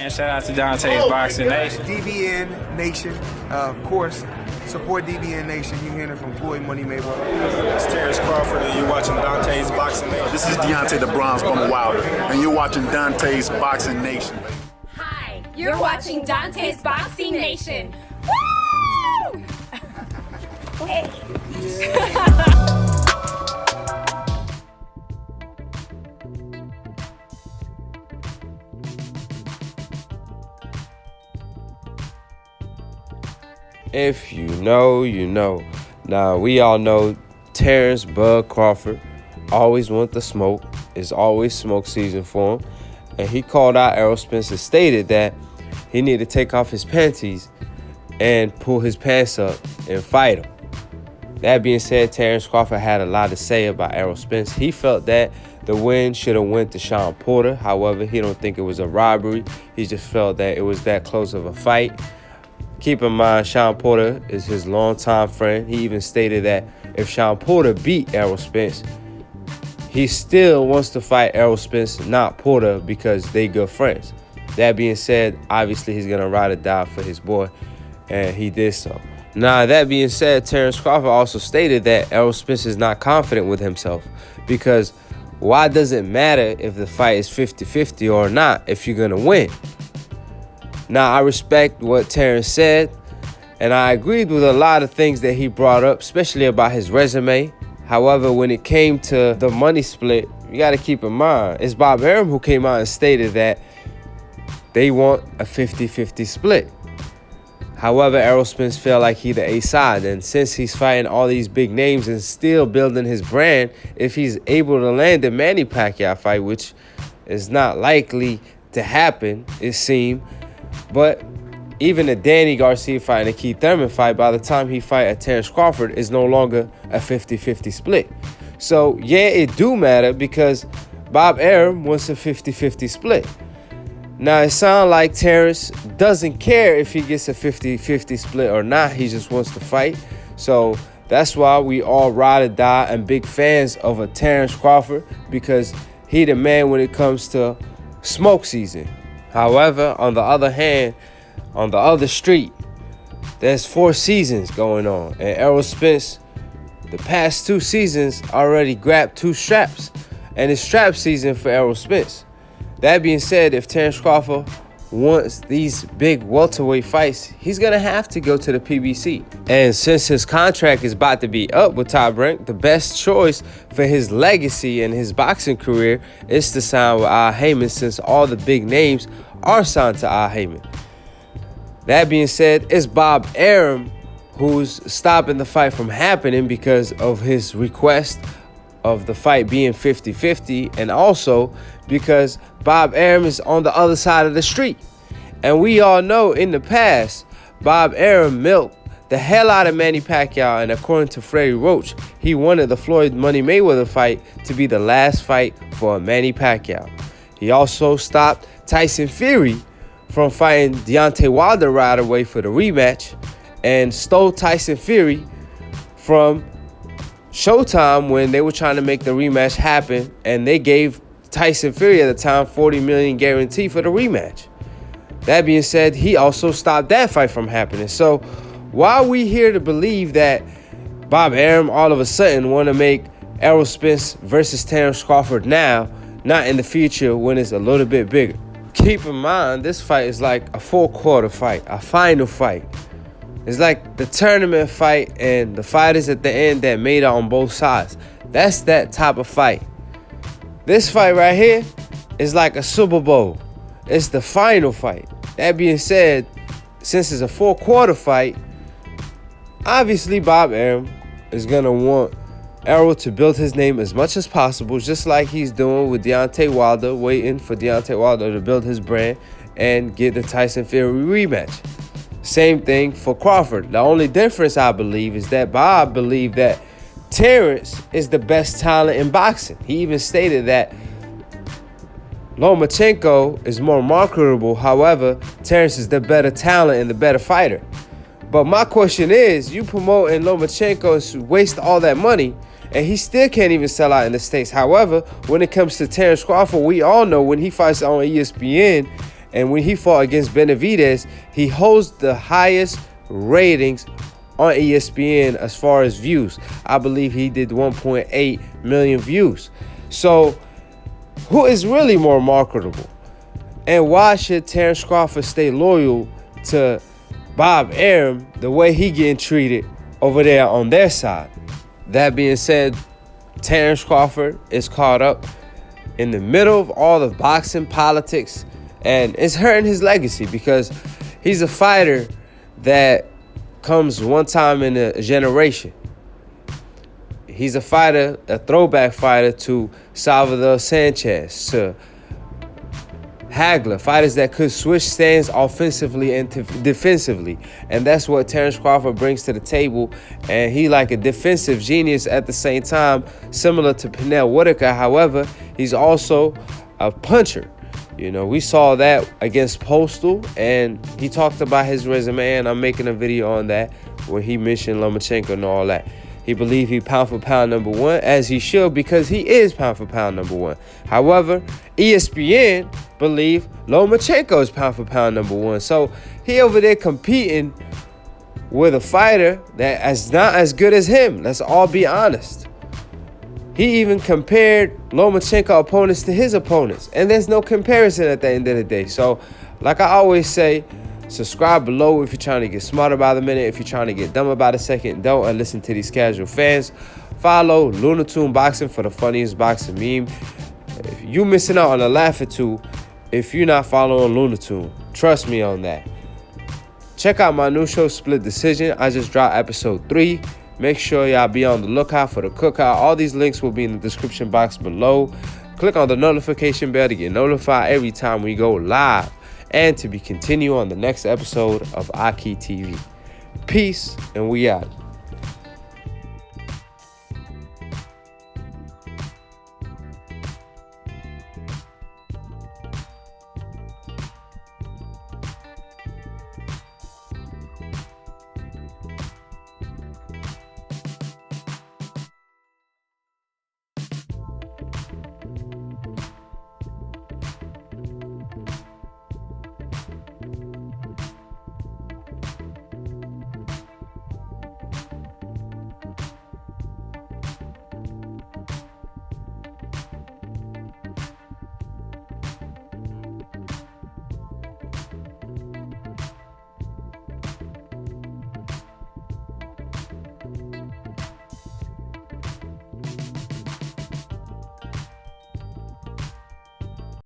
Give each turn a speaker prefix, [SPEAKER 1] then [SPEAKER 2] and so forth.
[SPEAKER 1] And shout out to Dante's Boxing Nation.
[SPEAKER 2] DBN Nation, of course. Support DBN Nation. You're hearing it from Floyd Money Mayweather.
[SPEAKER 3] It's Terrence Crawford, and you're watching Dante's Boxing Nation.
[SPEAKER 4] This is Deontay the Bronze Bomber Wilder, and you're watching Dante's Boxing Nation.
[SPEAKER 5] Hi, you're watching Dante's Boxing Nation. Woo! Hey.
[SPEAKER 6] If you know, you know. Now, we all know Terrence Bud Crawford always want the smoke. It's always smoke season for him. And he called out Errol Spence and stated that he needed to take off his panties and pull his pants up and fight him. That being said, Terrence Crawford had a lot to say about Errol Spence. He felt that the win should have went to Shawn Porter. However, he don't think it was a robbery. He just felt that it was that close of a fight. Keep in mind, Shawn Porter is his longtime friend. He even stated that if Shawn Porter beat Errol Spence, he still wants to fight Errol Spence, not Porter, because they good friends. That being said, obviously he's going to ride or die for his boy, and he did so. Now, that being said, Terrence Crawford also stated that Errol Spence is not confident with himself, because why does it matter if the fight is 50-50 or not if you're going to win? Now, I respect what Terrence said, and I agreed with a lot of things that he brought up, especially about his resume. However, when it came to the money split, you got to keep in mind, it's Bob Arum who came out and stated that they want a 50-50 split. However, Errol Spence felt like he the A side, and since he's fighting all these big names and still building his brand, if he's able to land the Manny Pacquiao fight, which is not likely to happen, it seemed, but even the Danny Garcia fight and the Keith Thurman fight, by the time he fight at Terrence Crawford, is no longer a 50-50 split. So, yeah, it do matter because Bob Arum wants a 50-50 split. Now, it sounds like Terrence doesn't care if he gets a 50-50 split or not. He just wants to fight. So, that's why we all ride or die and big fans of a Terrence Crawford, because he the man when it comes to smoke season. However, on the other hand, on the other street, there's 4 seasons going on. And Errol Spence, the past 2 seasons, already grabbed 2 straps. And it's strap season for Errol Spence. That being said, if Terrence Crawford wants these big welterweight fights, he's going to have to go to the PBC. And since his contract is about to be up with Top Rank, the best choice for his legacy and his boxing career is to sign with Al Haymon, since all the big names are signed to Al Haymon. That being said, it's Bob Arum who's stopping the fight from happening because of his request of the fight being 50-50, and also because Bob Arum is on the other side of the street. And we all know in the past, Bob Arum milked the hell out of Manny Pacquiao, and according to Freddie Roach, he wanted the Floyd Money Mayweather fight to be the last fight for Manny Pacquiao. He also stopped Tyson Fury from fighting Deontay Wilder right away for the rematch, and stole Tyson Fury from Showtime when they were trying to make the rematch happen, and they gave Tyson Fury at the time $40 million guarantee for the rematch. That being said, he also stopped that fight from happening. So why are we here to believe that Bob Arum all of a sudden want to make Errol Spence versus Terrence Crawford now, not in the future when it's a little bit bigger? Keep in mind, this fight is like a 4-quarter fight, a final fight. It's like the tournament fight and the fighters at the end that made it on both sides. That's that type of fight. This fight right here is like a Super Bowl. It's the final fight. That being said, since it's a 4-quarter fight, obviously Bob Arum is going to want Errol to build his name as much as possible, just like he's doing with Deontay Wilder, waiting for Deontay Wilder to build his brand and get the Tyson Fury rematch. Same thing for Crawford. The only difference, I believe, is that Bob believed that Terrence is the best talent in boxing. He even stated that Lomachenko is more marketable. However, Terrence is the better talent and the better fighter. But my question is, you promoting Lomachenko and waste all that money, and he still can't even sell out in the States. However, when it comes to Terrence Crawford, we all know when he fights on ESPN And when he fought against Benavidez, he holds the highest ratings on ESPN as far as views. I believe he did 1.8 million views. So who is really more marketable? And why should Terence Crawford stay loyal to Bob Arum the way he getting treated over there on their side? That being said, Terence Crawford is caught up in the middle of all the boxing politics, and it's hurting his legacy because he's a fighter that comes one time in a generation. He's a fighter, a throwback fighter to Salvador Sanchez, to Hagler, fighters that could switch stands offensively and defensively. And that's what Terence Crawford brings to the table. And he like a defensive genius at the same time, similar to Pernell Whitaker. However, he's also a puncher. You know, we saw that against Postal, and he talked about his resume, and I'm making a video on that where he mentioned Lomachenko and all that. He believed he pound for pound number one, as he should, because he is pound for pound number one. However, ESPN believe Lomachenko is pound for pound number one. So he over there competing with a fighter that is not as good as him. Let's all be honest. He even compared Lomachenko opponents to his opponents. And there's no comparison at the end of the day. So, like I always say, subscribe below if you're trying to get smarter by the minute. If you're trying to get dumber by the second, don't, and listen to these casual fans. Follow Lunatoon Boxing for the funniest boxing meme. If you missing out on a laugh or two if you're not following Lunatoon. Trust me on that. Check out my new show, Split Decision. I just dropped episode 3. Make sure y'all be on the lookout for the cookout. All these links will be in the description box below. Click on the notification bell to get notified every time we go live, and to be continued on the next episode of Aki TV. Peace, and we out.